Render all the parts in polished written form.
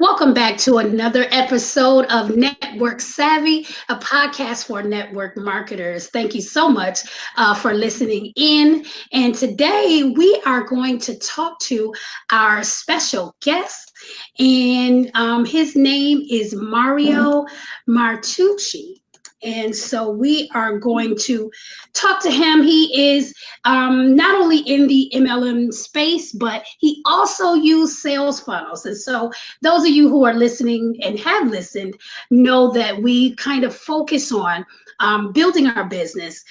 Welcome back to another episode of Network Savvy, a podcast for network marketers. Thank you so much for listening in. And today we are going to talk to our special guest, and his name is Mario Martucci. And so we are going to talk to him. He is not only in the MLM space, but he also used sales funnels. And so those of you who are listening and have listened know that we kind of focus on building our business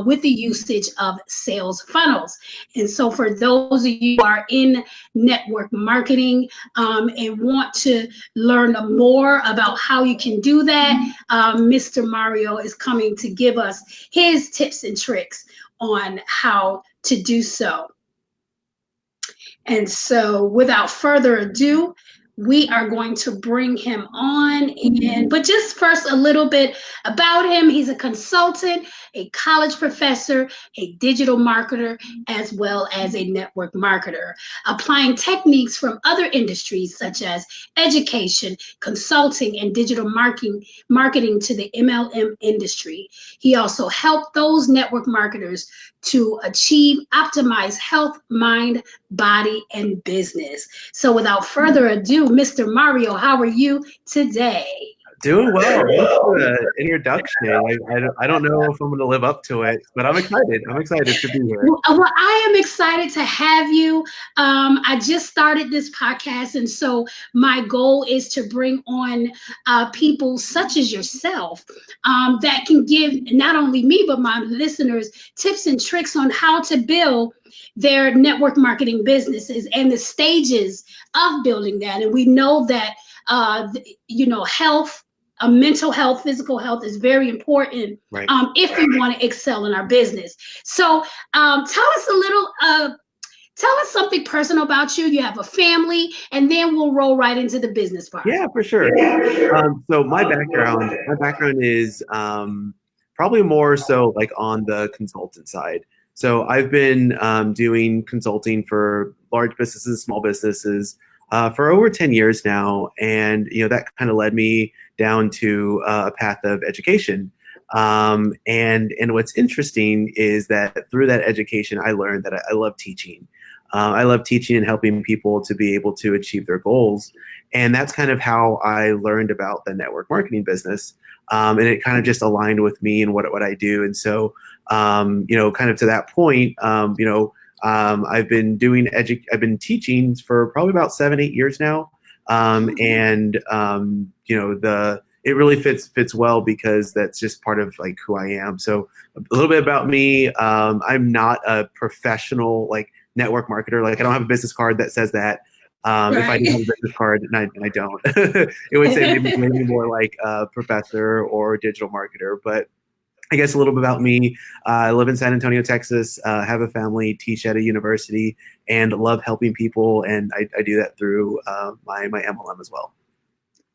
with the usage of sales funnels. And so, for those of you who are in network marketing and want to learn more about how you can do that, Mr. Mario is coming to give us his tips and tricks on how to do so. And so, without further ado, we are going to bring him on. But just first, a little bit about him. He's a consultant, a college professor, a digital marketer, as well as a network marketer, applying techniques from other industries such as education, consulting, and digital marketing to the MLM industry. He also helped those network marketers to achieve optimized health, mind, body, and business. So without further ado, Mr. Mario, how are you today? Doing well. Thanks for the introduction. I don't know if I'm going to live up to it, but I'm excited. I'm excited to be here. Well, I am excited to have you. I just started this podcast, and so my goal is to bring on people such as yourself that can give not only me, but my listeners tips and tricks on how to build their network marketing businesses and the stages of building that. And we know that, health, mental health, physical health is very important Right. if we want to excel in our business. So tell us something personal about you. You have a family, and then we'll roll right into the business part. Yeah, for sure. So my background is probably more so like on the consultant side. So I've been doing consulting for large businesses, small businesses for over 10 years now. And, that kind of led me down to a path of education. And what's interesting is that through that education, I learned that I love teaching. I love teaching and helping people to be able to achieve their goals. And that's kind of how I learned about the network marketing business. And it kind of just aligned with me and what I do. And so, kind of to that point, I've been teaching for probably about 7, 8 years now. It really fits well because that's just part of like who I am. So a little bit about me. I'm not a professional like network marketer. Like I don't have a business card that says that. If I did have a business card, and I don't, it would say maybe more like a professor or digital marketer. But I guess a little bit about me. I live in San Antonio, Texas, have a family, teach at a university, and love helping people. And I do that through my MLM as well.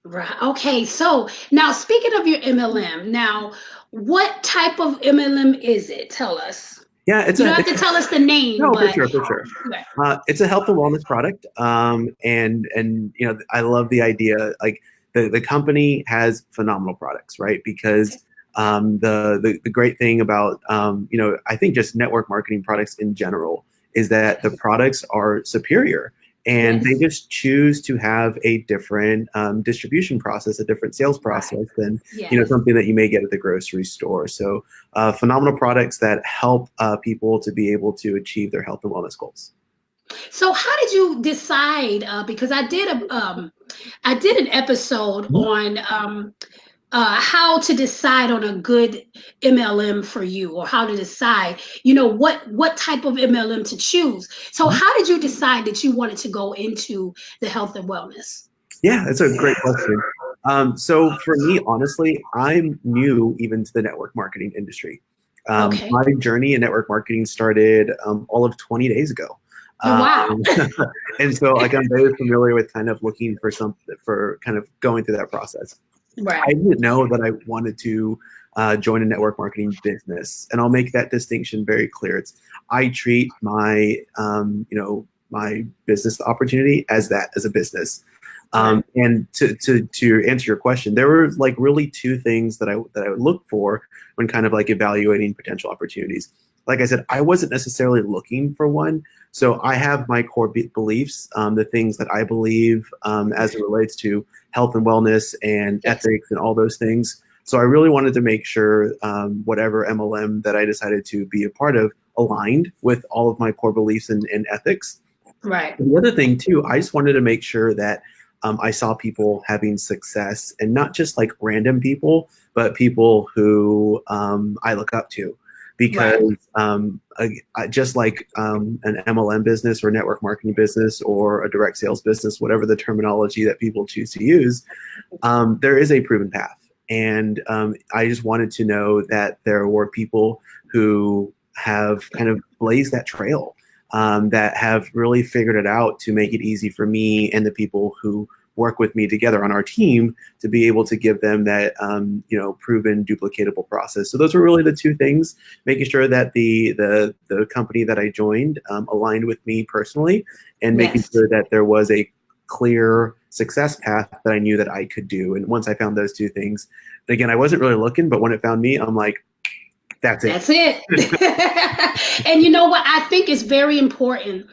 Right. Okay. So now, speaking of your MLM, now what type of MLM is it? Tell us. Yeah, You don't have to tell us the name, no, for but sure, for sure. It's a health and wellness product, and I love the idea. Like the company has phenomenal products, right? Because the great thing about I think just network marketing products in general is that the products are superior, and they just choose to have a different distribution process, a different sales process than something that you may get at the grocery store. So phenomenal products that help people to be able to achieve their health and wellness goals. So how did you decide? Because I did an episode on how to decide on a good MLM for you, or how to decide, what type of MLM to choose. So how did you decide that you wanted to go into the health and wellness? Yeah, that's a great question. So for me, honestly, I'm new even to the network marketing industry. Okay. My journey in network marketing started all of 20 days ago. Oh, wow. And so like I'm very familiar with kind of looking for something for kind of going through that process. Right. I didn't know that I wanted to join a network marketing business, and I'll make that distinction very clear. I treat my my business opportunity as a business. Right. And to answer your question, there were like really two things that I would look for when kind of like evaluating potential opportunities. Like I said, I wasn't necessarily looking for one. So I have my core beliefs, the things that I believe as it relates to health and wellness and ethics and all those things. So I really wanted to make sure whatever MLM that I decided to be a part of aligned with all of my core beliefs and ethics. Right. And the other thing too, I just wanted to make sure that I saw people having success, and not just like random people, but people who I look up to. Because just like an MLM business or network marketing business or a direct sales business, whatever the terminology that people choose to use, there is a proven path. And I just wanted to know that there were people who have kind of blazed that trail, that have really figured it out to make it easy for me and the people who work with me together on our team to be able to give them that proven duplicatable process. So those were really the two things: making sure that the company that I joined aligned with me personally, and making sure that there was a clear success path that I knew that I could do. And once I found those two things, again, I wasn't really looking, but when it found me, I'm like, that's it. That's it. And you know what? I think it's very important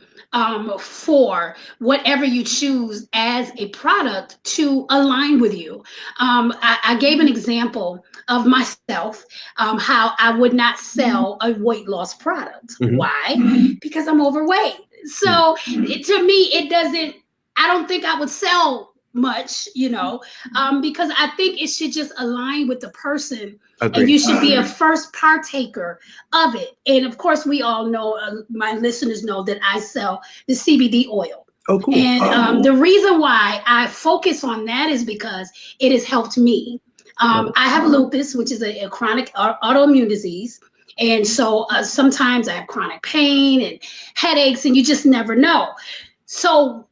for whatever you choose as a product to align with you. I gave an example of myself, how I would not sell a weight loss product. Mm-hmm. Why? Because I'm overweight. So to me, I don't think I would sell much, because I think it should just align with the person. Agreed. And you should be a first partaker of it. And of course, we all know, my listeners know that I sell the CBD oil. Oh, cool. And the reason why I focus on that is because it has helped me. I have lupus, which is a chronic autoimmune disease. And so sometimes I have chronic pain and headaches, and you just never know. So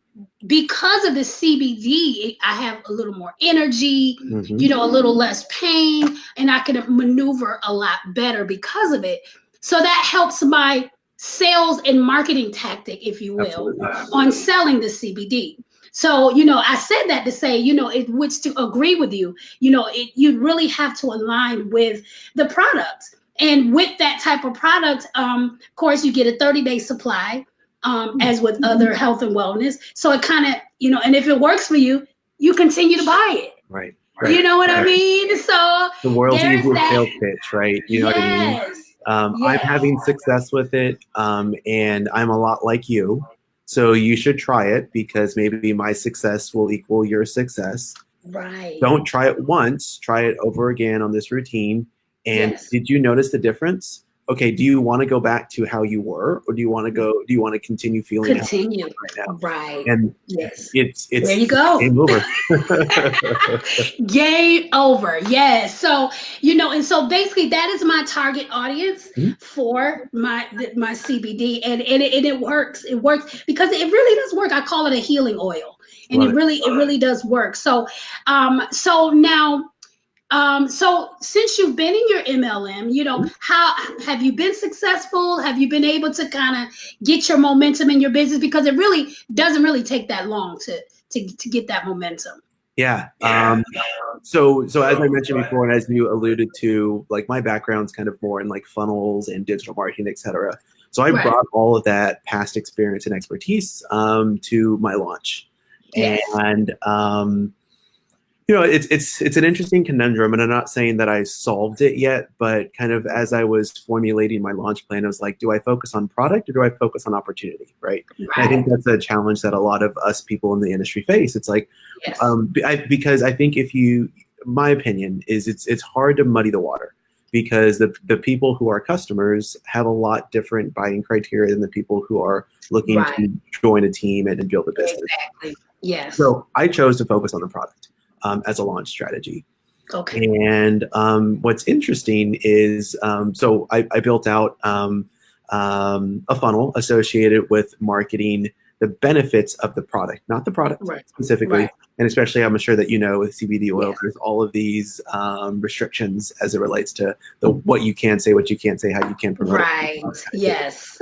because of the CBD, I have a little more energy, a little less pain, and I can maneuver a lot better because of it. So that helps my sales and marketing tactic, if you will, on selling the CBD. So, I said that to say, which to agree with you, you really have to align with the product. And with that type of product, of course, you get a 30-day supply. As with other health and wellness. So it kind of, and if it works for you, you continue to buy it. Right. You know what I mean? So the world's easiest sales pitch, right? You know what I mean? I'm having success with it, and I'm a lot like you. So you should try it, because maybe my success will equal your success. Right. Don't try it once. Try it over again on this routine. And did you notice the difference? Okay, do you want to go back to how you were, or do you want to continue feeling right now? Right. And it's there you go. Game over. Game over. Yes. So, and so basically that is my target audience for my CBD, and it works. It works because it really does work. I call it a healing oil, and it really does work. So, so now. So since you've been in your MLM, how have you been successful? Have you been able to kind of get your momentum in your business? Because it really doesn't really take that long to get that momentum. Yeah. So as I mentioned before, and as you alluded to, like my background's kind of more in like funnels and digital marketing, et cetera. So I brought all of that past experience and expertise to my launch. And it's an interesting conundrum, and I'm not saying that I solved it yet, but kind of as I was formulating my launch plan, I was like, do I focus on product or do I focus on opportunity, right? I think that's a challenge that a lot of us people in the industry face. It's like, because I think my opinion is it's hard to muddy the water, because the people who are customers have a lot different buying criteria than the people who are looking to join a team and build a business. Exactly. Yes. So I chose to focus on the product as a launch strategy. Okay. And what's interesting is, so I built out a funnel associated with marketing the benefits of the product, not the product specifically. And especially, I'm sure that with CBD oil, there's all of these restrictions as it relates to what you can say, what you can't say, how you can promote it. Yes.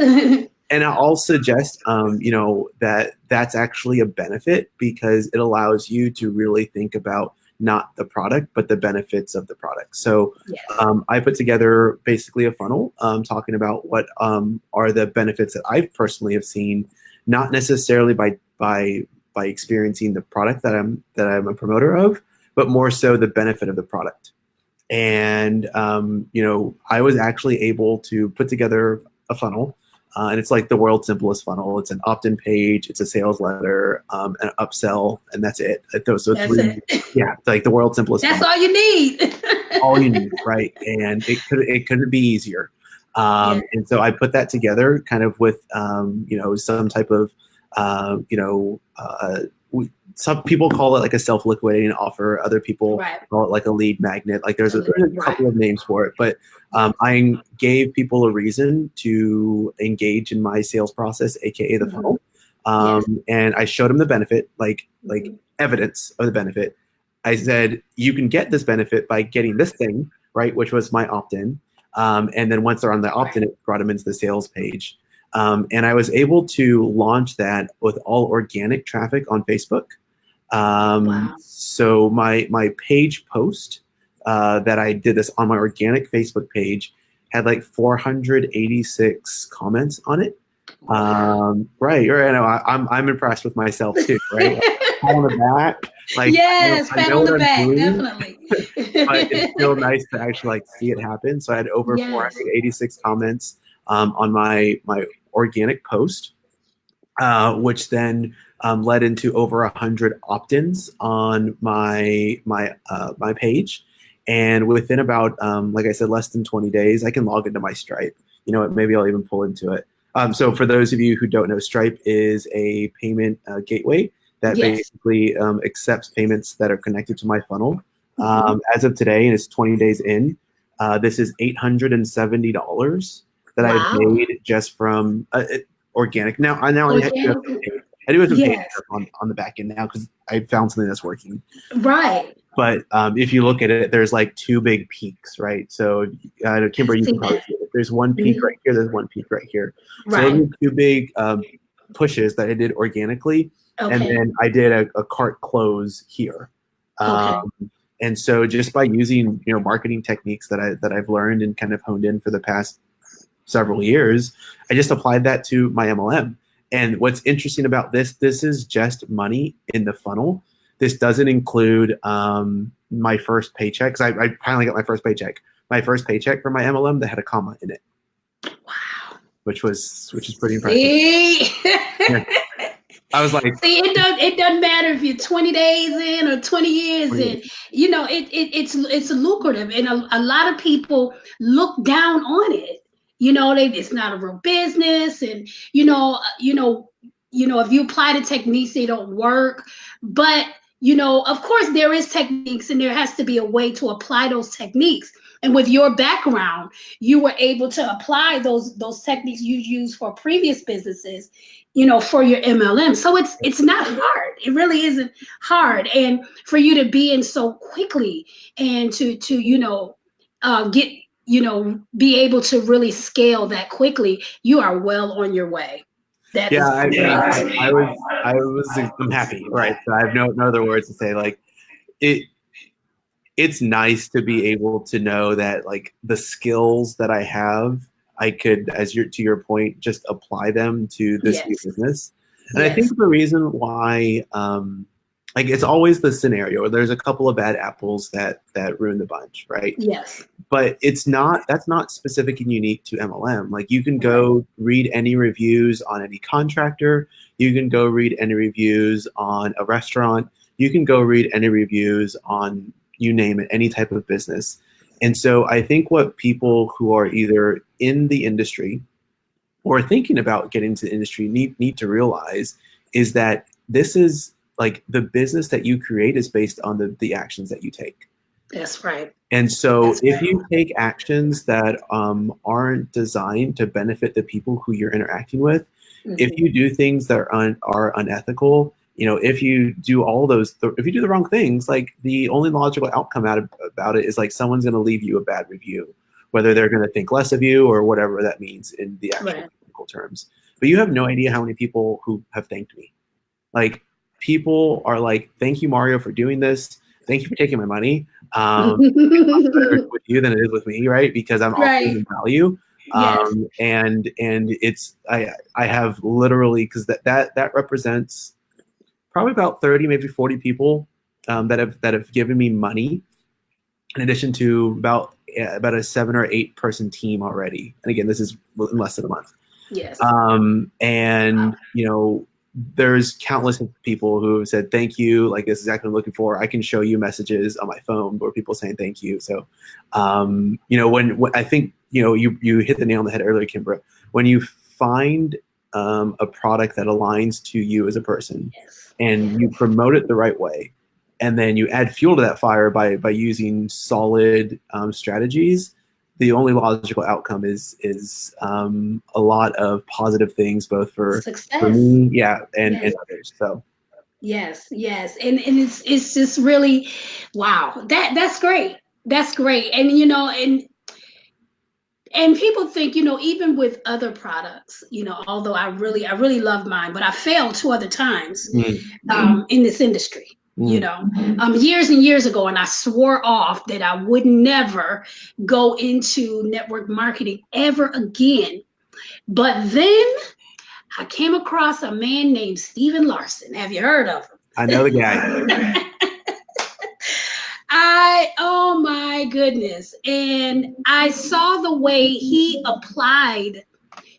And I'll suggest, that's actually a benefit because it allows you to really think about not the product, but the benefits of the product. So Yes. I put together basically a funnel talking about what are the benefits that I personally have seen, not necessarily by experiencing the product that I'm a promoter of, but more so the benefit of the product. And I was actually able to put together a funnel. And it's like the world's simplest funnel. It's an opt-in page, it's a sales letter, an upsell, and that's it. So That's three, it. yeah, it's like the world's simplest That's funnel. all you need. All you need, right? And it couldn't be easier. Yeah. And so I put that together, kind of with some type of some people call it like a self-liquidating offer. Other people Right. call it like a lead magnet. Like there's a Right. couple of names for it, but I gave people a reason to engage in my sales process, aka the funnel. And I showed them the benefit, like evidence of the benefit. I said, you can get this benefit by getting this thing, right, which was my opt-in. And then once they're on the opt-in, it brought them into the sales page. And I was able to launch that with all organic traffic on Facebook. Wow. So my page post that I did this on my organic Facebook page had like 486 comments on it. Right. Or, I'm impressed with myself too, right? On the back, like Yes, I pat know on what the I'm back, doing, definitely. but it's still nice to actually like see it happen. So I had over Yes. 486 comments on my organic post, which then led into over 100 opt-ins on my page. And within about, like I said, less than 20 days, I can log into my Stripe. You know what? Maybe I'll even pull into it. So for those of you who don't know, Stripe is a payment gateway that basically accepts payments that are connected to my funnel. As of today, and it's 20 days in, this is $870 that I've made just from organic. Now I do have some paid stuff on the back end now because I found something that's working. Right. But if you look at it, there's like two big peaks, right? So Kimber, you can probably see it. There's one peak right here. There's one peak right here. So those are two big pushes that I did organically. And then I did a cart close here. And so just by using marketing techniques that I've learned and kind of honed in for the past several years, I just applied that to my MLM. And what's interesting about this is just money in the funnel. This doesn't include my first paycheck, because I finally got my first paycheck. My first paycheck for my MLM that had a comma in it. Wow. Which is pretty impressive. I was like, see, it doesn't matter if you're 20 days in or 20 years in. It's lucrative, and a lot of people look down on it. It's not a real business, and if you apply the techniques, they don't work. But of course, there is techniques, and there has to be a way to apply those techniques. And with your background, you were able to apply those techniques you used for previous businesses, for your MLM. So it's not hard. It really isn't hard. And for you to be in so quickly and to get be able to really scale that quickly, you are well on your way. I'm happy, right? So I have no other words to say. Like it's nice to be able to know that like the skills that I have, I could, to your point, just apply them to this new business. And I think the reason why, like it's always the scenario where there's a couple of bad apples that ruin the bunch, right? Yes. But that's not specific and unique to MLM. Like you can go read any reviews on any contractor. You can go read any reviews on a restaurant. You can go read any reviews on, you name it, any type of business. And so I think what people who are either in the industry or thinking about getting into the industry need to realize is that this is like the business that you create is based on the actions that you take. That's right. And so if you take actions that aren't designed to benefit the people who you're interacting with, if you do things that are unethical, if you do all those, if you do the wrong things, like the only logical outcome about it is like someone's going to leave you a bad review, whether they're going to think less of you or whatever that means in the actual technical terms. but you have no idea how many people who have thanked me. Like, people are like, thank you, Mario, for doing this. Thank you for taking my money. It's better with you than it is with me, right? Because I'm offering Right. them value. Yes. And it's I have literally, because that represents probably about 30, maybe 40 people that have given me money, in addition to about a 7 or 8 person team already. And again, this is in less than a month. Yes. And there's countless people who have said thank you. Like, this is exactly what I'm looking for. I can show you messages on my phone where people saying thank you. So, when I think you hit the nail on the head earlier, Kimbra. When you find a product that aligns to you as a person, Yes. and you promote it the right way, and then you add fuel to that fire by using solid strategies, the only logical outcome is a lot of positive things, both for Success. me, and Yes. others. So Yes, yes. And it's just really, wow. That's great. That's great. And and people think, even with other products, although I really love mine, but I failed 2 other times in this industry. Years and years ago, and I swore off that I would never go into network marketing ever again. But then I came across a man named Steven Larson. Have you heard of him? I know the guy. Oh my goodness. And I saw the way he applied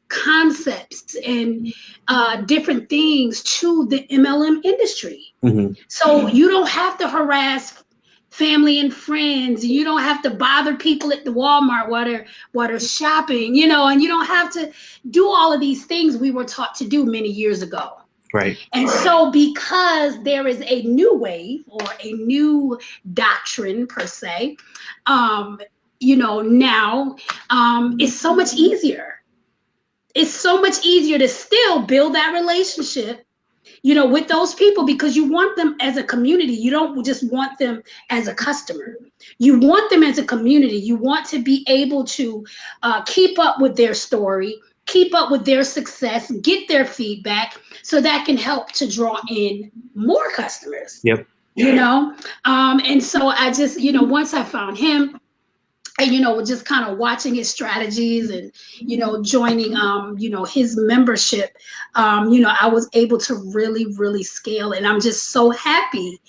concepts and different things to the MLM industry. Mm-hmm. So you don't have to harass family and friends. You don't have to bother people at the Walmart while they're shopping, and you don't have to do all of these things we were taught to do many years ago. Right. And so, because there is a new wave or a new doctrine per se, now it's so much easier. It's so much easier to still build that relationship, with those people, because you want them as a community. You don't just want them as a customer. You want them as a community. You want to be able to keep up with their story, keep up with their success, get their feedback, so that can help to draw in more customers. Yep. And so I just, once I found him, and just kind of watching his strategies and joining his membership, I was able to really scale. And I'm just so happy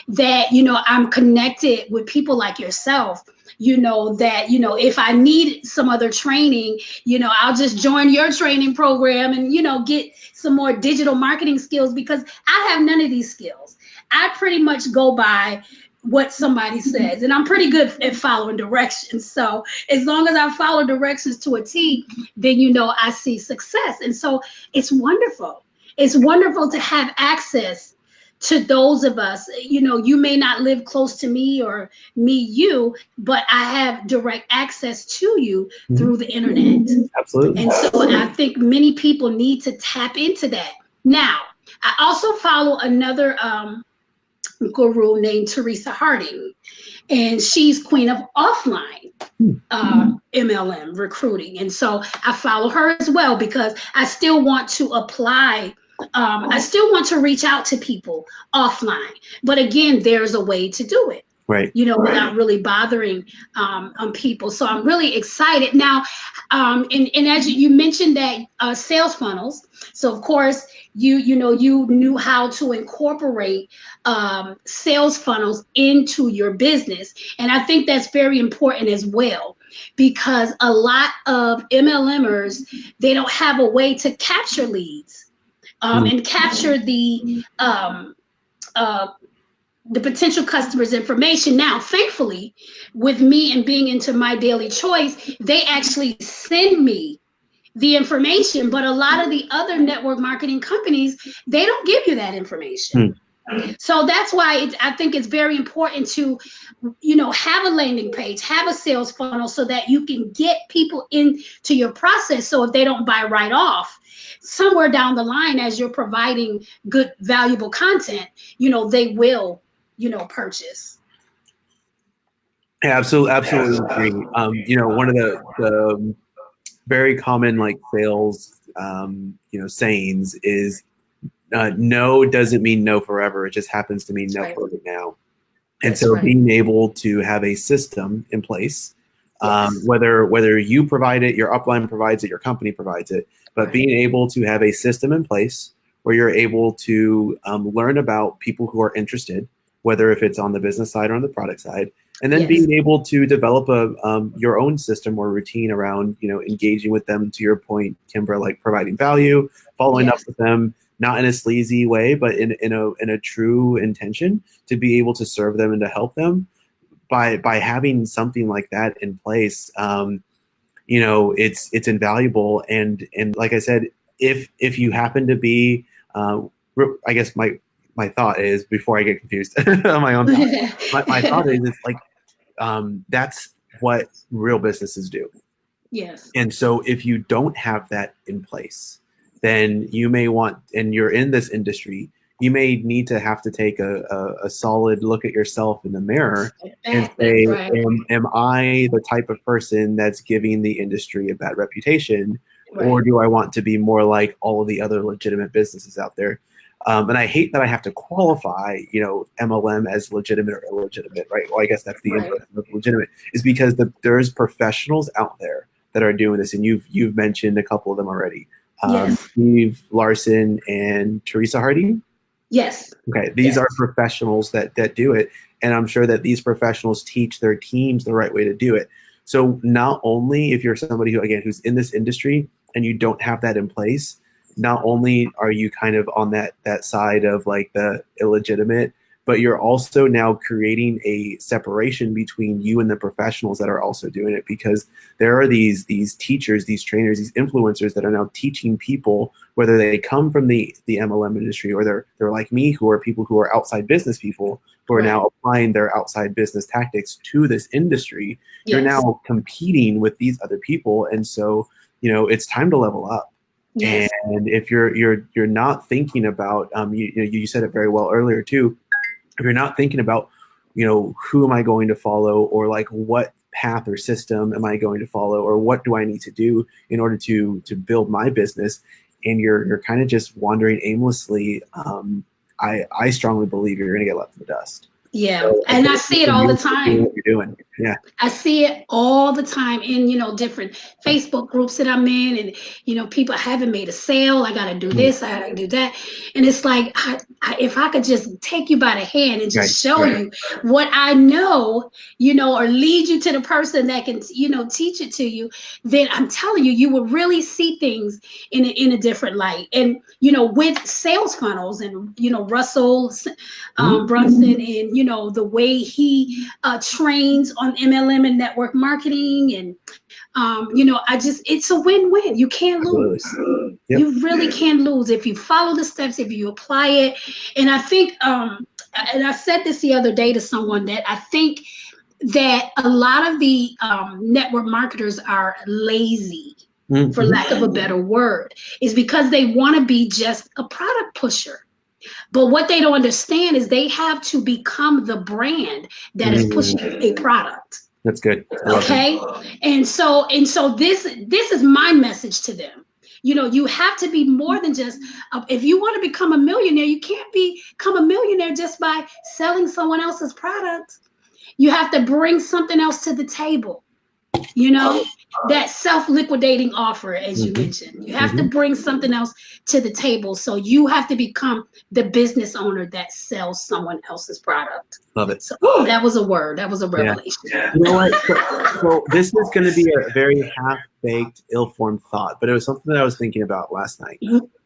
that I'm connected with people like yourself, that if I need some other training, I'll just join your training program and get some more digital marketing skills, because I have none of these skills. I pretty much go by what somebody says, and I'm pretty good at following directions. So as long as I follow directions to a T, then I see success. And so it's wonderful. It's wonderful to have access to those of us. You may not live close to me or me you, but I have direct access to you through the internet. Absolutely. And so I think many people need to tap into that. Now, I also follow another guru named Teresa Harding, and she's queen of offline MLM recruiting. And so I follow her as well, because I still want to apply. I still want to reach out to people offline, but again, there's a way to do it. Right. Without really bothering people. So I'm really excited now. And as you mentioned that sales funnels. So of course you knew how to incorporate sales funnels into your business, and I think that's very important as well, because a lot of MLMers, they don't have a way to capture leads and capture the potential customer's information. Now, thankfully, with me and being into My Daily Choice, they actually send me the information, but a lot of the other network marketing companies, they don't give you that information. So that's why I think it's very important to, have a landing page, have a sales funnel, so that you can get people into your process. So if they don't buy right off, somewhere down the line, as you're providing good, valuable content, they will purchase. Yeah, absolutely agree. One of the very common sales sayings is no doesn't mean no forever. It just happens to mean That's no right. for right now. And That's so right. being able to have a system in place, Yes. whether you provide it, your upline provides it, your company provides it, but Right. being able to have a system in place where you're able to learn about people who are interested, whether if it's on the business side or on the product side, and then Yes. being able to develop your own system or routine around engaging with them. To your point, Kimbra, like providing value, following up Yes. with them, not in a sleazy way, but in a true intention to be able to serve them and to help them. By having something like that in place, it's invaluable. And like I said, if you happen to be, I guess my thought is, before I get confused on my own thought, my thought is it's like that's what real businesses do. Yes. And so if you don't have that in place, then you may want, and you're in this industry, you may need to have to take a solid look at yourself in the mirror and That's say, right. am I the type of person that's giving the industry a bad reputation? Or Right. do I want to be more like all of the other legitimate businesses out there? And I hate that I have to qualify, MLM as legitimate or illegitimate, right? Well, I guess that's the Right. inverse of legitimate, is because there's professionals out there that are doing this, and you've mentioned a couple of them already. Yes. Steve Larson and Teresa Hardy. Yes. Okay, these Yes. are professionals that do it, and I'm sure that these professionals teach their teams the right way to do it. So not only if you're somebody who's in this industry and you don't have that in place, not only are you kind of on that side of like the illegitimate, but you're also now creating a separation between you and the professionals that are also doing it, because there are these teachers, these trainers, these influencers that are now teaching people, whether they come from the MLM industry or they're like me, who are people who are outside business people who are Right. now applying their outside business tactics to this industry. You're Yes. now competing with these other people, and so it's time to level up. Yes. And if you're not thinking about, you said it very well earlier too, if you're not thinking about, who am I going to follow, or like what path or system am I going to follow, or what do I need to do in order to build my business, and you're kind of just wandering aimlessly, I strongly believe you're going to get left in the dust. Yeah. So And I see it all the time. what you're doing. Yeah. I see it all the time in, different Facebook groups that I'm in, and, people haven't made a sale. I got to do this, I got to do that. And it's like, if I could just take you by the hand and just show you what I know, or lead you to the person that can, teach it to you, then I'm telling you, you will really see things in a different light. And, with sales funnels and, Russell Brunson, and, the way he trains on MLM and network marketing. And, it's a win-win. You can't lose. Yep. You really can't lose if you follow the steps, if you apply it. And I think, and I said this the other day to someone, that I think that a lot of the network marketers are lazy, for lack of a better word, is because they want to be just a product pusher. But what they don't understand is they have to become the brand that is pushing a product. That's good. Okay. And so this is my message to them. You have to be more than just, if you want to become a millionaire, you can't become a millionaire just by selling someone else's product. You have to bring something else to the table. That self-liquidating offer, as you mentioned, you have to bring something else to the table. So you have to become the business owner that sells someone else's product. Love it. So that was a word. That was a revelation. Yeah. You know what? So this is going to be a very half-baked, ill-formed thought, but it was something that I was thinking about last night.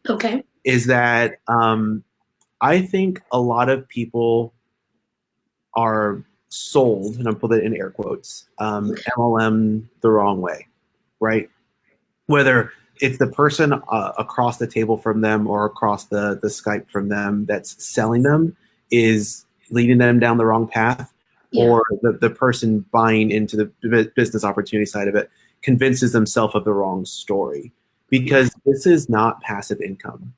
Okay. Is that I think a lot of people are sold, and I'll put it in air quotes, MLM the wrong way, right? Whether it's the person across the table from them or across the Skype from them that's selling them is leading them down the wrong path, or the person buying into the business opportunity side of it convinces themselves of the wrong story, because this is not passive income.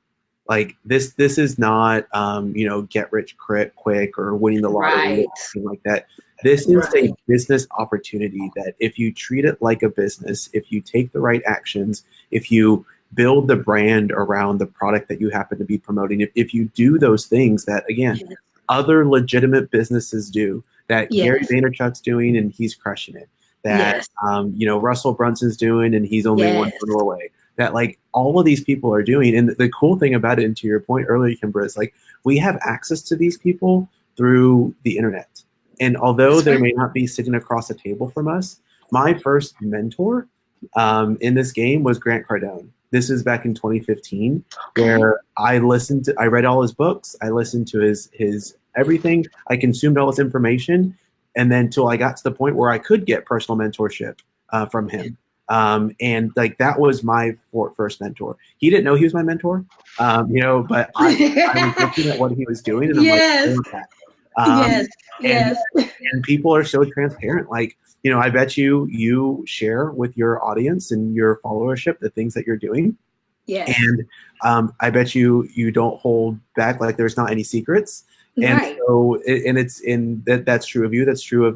Like this is not get rich quick or winning the lottery, or something like that. This is a business opportunity that if you treat it like a business, if you take the right actions, if you build the brand around the product that you happen to be promoting. If you do those things that, again, Yes. other legitimate businesses do, that Gary Yes. Vaynerchuk's doing and he's crushing it, that Yes. Russell Brunson's doing and he's only one Yes. photo away, that like all of these people are doing. And the cool thing about it, and to your point earlier, Kimbra, is like we have access to these people through the internet. And although they may not be sitting across the table from us, my first mentor in this game was Grant Cardone. This is back in 2015, where I read all his books, I listened to his everything, I consumed all his information, and then till I got to the point where I could get personal mentorship from him. And like that was my first mentor. He didn't know he was my mentor, but I was looking at what he was doing, and I'm like, Yes. okay. Yes. Yes. And people are so transparent. Like, I bet you share with your audience and your followership the things that you're doing. Yes. And I bet you don't hold back. Like there's not any secrets. And Right. so, that's true of you. That's true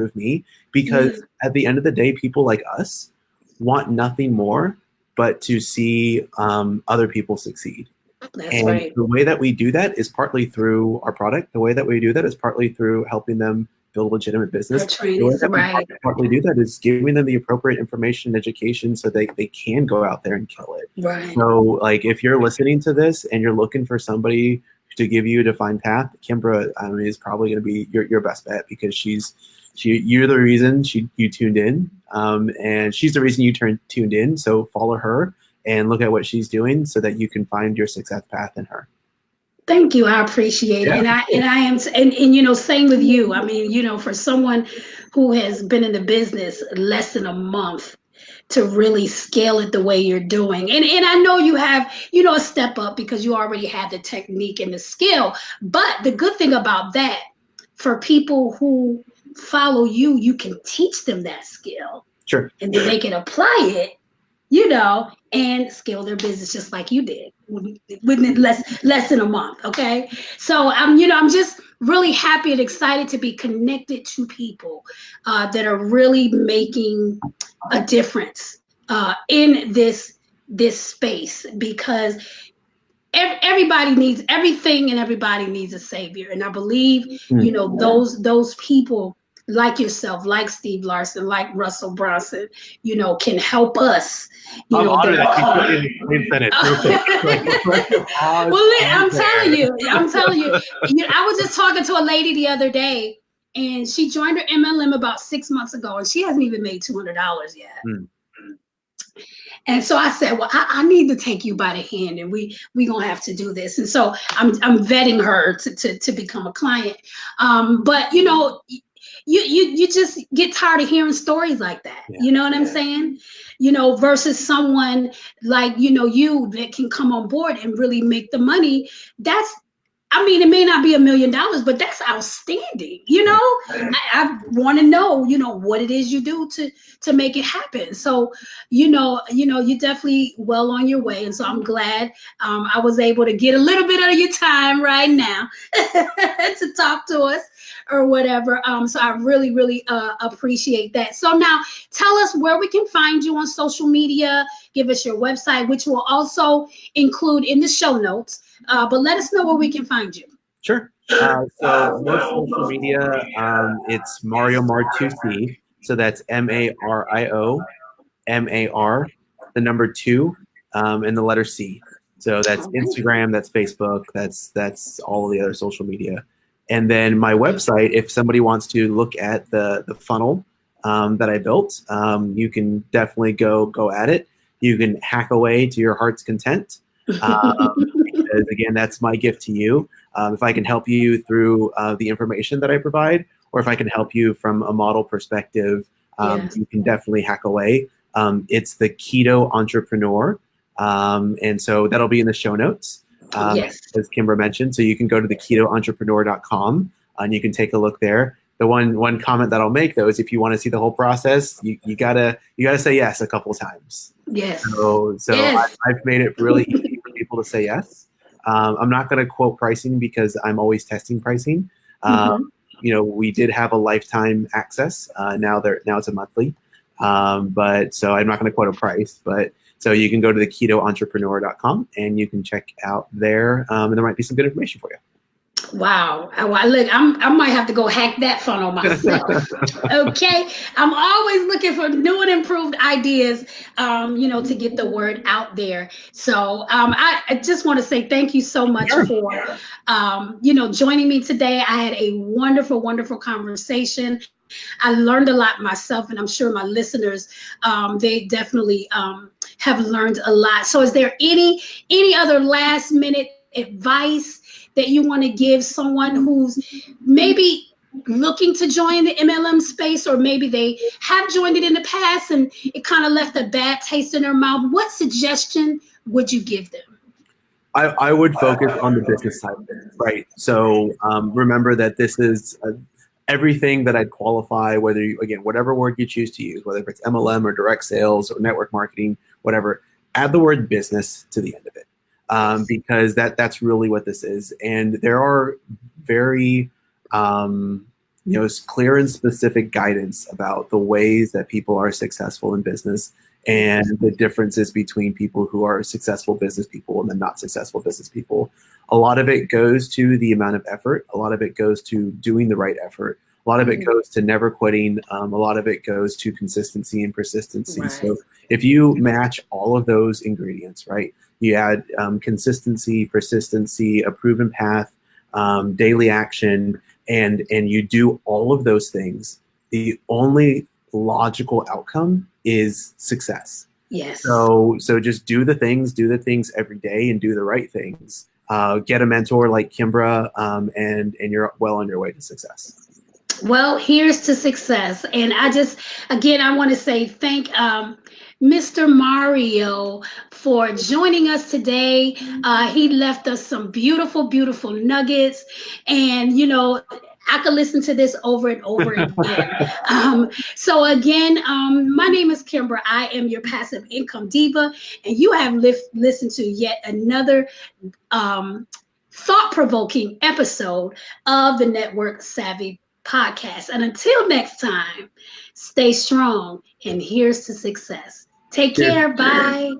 of me, because at the end of the day, people like us want nothing more but to see other people succeed. That's right. The way that we do that is partly through our product. The way that we do that is partly through helping them build a legitimate business. The way that we partly do that is giving them the appropriate information and education so they can go out there and kill it. Right. So like if you're listening to this and you're looking for somebody to give you a defined path, Kimbra is probably going to be your best bet, because you're the reason you tuned in, and she's the reason you tuned in. So follow her and look at what she's doing so that you can find your success path in her. Thank you. I appreciate it. And I am, same with you. I mean, for someone who has been in the business less than a month to really scale it the way you're doing. And I know you have, a step up because you already have the technique and the skill. But the good thing about that, for people who follow you, you can teach them that skill. Sure. And then they can apply it, and scale their business just like you did within less than a month. Okay. So I'm just really happy and excited to be connected to people that are really making a difference in this space, because everybody needs everything and everybody needs a savior. And I believe, those people like yourself, like Steve Larson, like Russell Brunson, can help us. I'm honored that you finished. Well, I'm telling you, I was just talking to a lady the other day, and she joined her MLM about 6 months ago, and she hasn't even made $200 yet. And so I said, well, I need to take you by the hand, and we gonna have to do this. And so I'm vetting her to become a client. But you just get tired of hearing stories like that. Yeah. You know what I'm saying? Versus someone like, you that can come on board and really make the money. It may not be $1 million, but that's outstanding. I want to know, what it is you do to make it happen. So, you're definitely well on your way. And so I'm glad I was able to get a little bit of your time right now to talk to us or whatever. So I really, really appreciate that. So now tell us where we can find you on social media. Give us your website, which will also include in the show notes. But let us know where we can find you. Sure. So most social media, it's Mario Martucci. So that's MARIO, MAR, the number 2, and the letter C. So that's Instagram, that's Facebook, that's all the other social media. And then my website, if somebody wants to look at the funnel that I built, you can definitely go at it. You can hack away to your heart's content. Because again, that's my gift to you. If I can help you through the information that I provide, or if I can help you from a model perspective, you can definitely hack away. It's the Keto Entrepreneur. And so that'll be in the show notes, as Kimbra mentioned. So you can go to theketoentrepreneur.com and you can take a look there. The one comment that I'll make, though, is if you want to see the whole process, you gotta say yes a couple of times. Yes. So yes. I've made it really easy for people to say yes. I'm not going to quote pricing because I'm always testing pricing. We did have a lifetime access. Now it's a monthly. But so I'm not going to quote a price. But So you can go to the ketoentrepreneur.com and you can check out there, and there might be some good information for you. Wow. Look, I might have to go hack that funnel myself. Okay. I'm always looking for new and improved ideas, to get the word out there. So I just want to say thank you so much Sure. for, joining me today. I had a wonderful, wonderful conversation. I learned a lot myself, and I'm sure my listeners, they definitely have learned a lot. So is there any other last minute advice that you want to give someone who's maybe looking to join the MLM space, or maybe they have joined it in the past and it kind of left a bad taste in their mouth? What suggestion would you give them? I would focus on the business side, right? So remember that this is everything that I'd qualify, whether you, again, whatever word you choose to use, whether it's MLM or direct sales or network marketing, whatever, add the word business to the end of it, because that's really what this is. And there are very clear and specific guidance about the ways that people are successful in business and the differences between people who are successful business people and the not successful business people. A lot of it goes to the amount of effort. A lot of it goes to doing the right effort. A lot of it goes to never quitting. A lot of it goes to consistency and persistency. Right. So if you match all of those ingredients, right, you add consistency, persistency, a proven path, daily action, and you do all of those things, the only logical outcome is success. Yes. So just do the things every day and do the right things. Get a mentor like Kimbra, and you're well on your way to success. Well, here's to success. And I want to say thank Mr. Mario for joining us today. He left us some beautiful, beautiful nuggets. And, I could listen to this over and over again. So again, my name is Kimbra. I am your passive income diva, and you have listened to yet another thought-provoking episode of the Network Savvy podcast. And until next time, stay strong, and here's to success. Take care. Bye.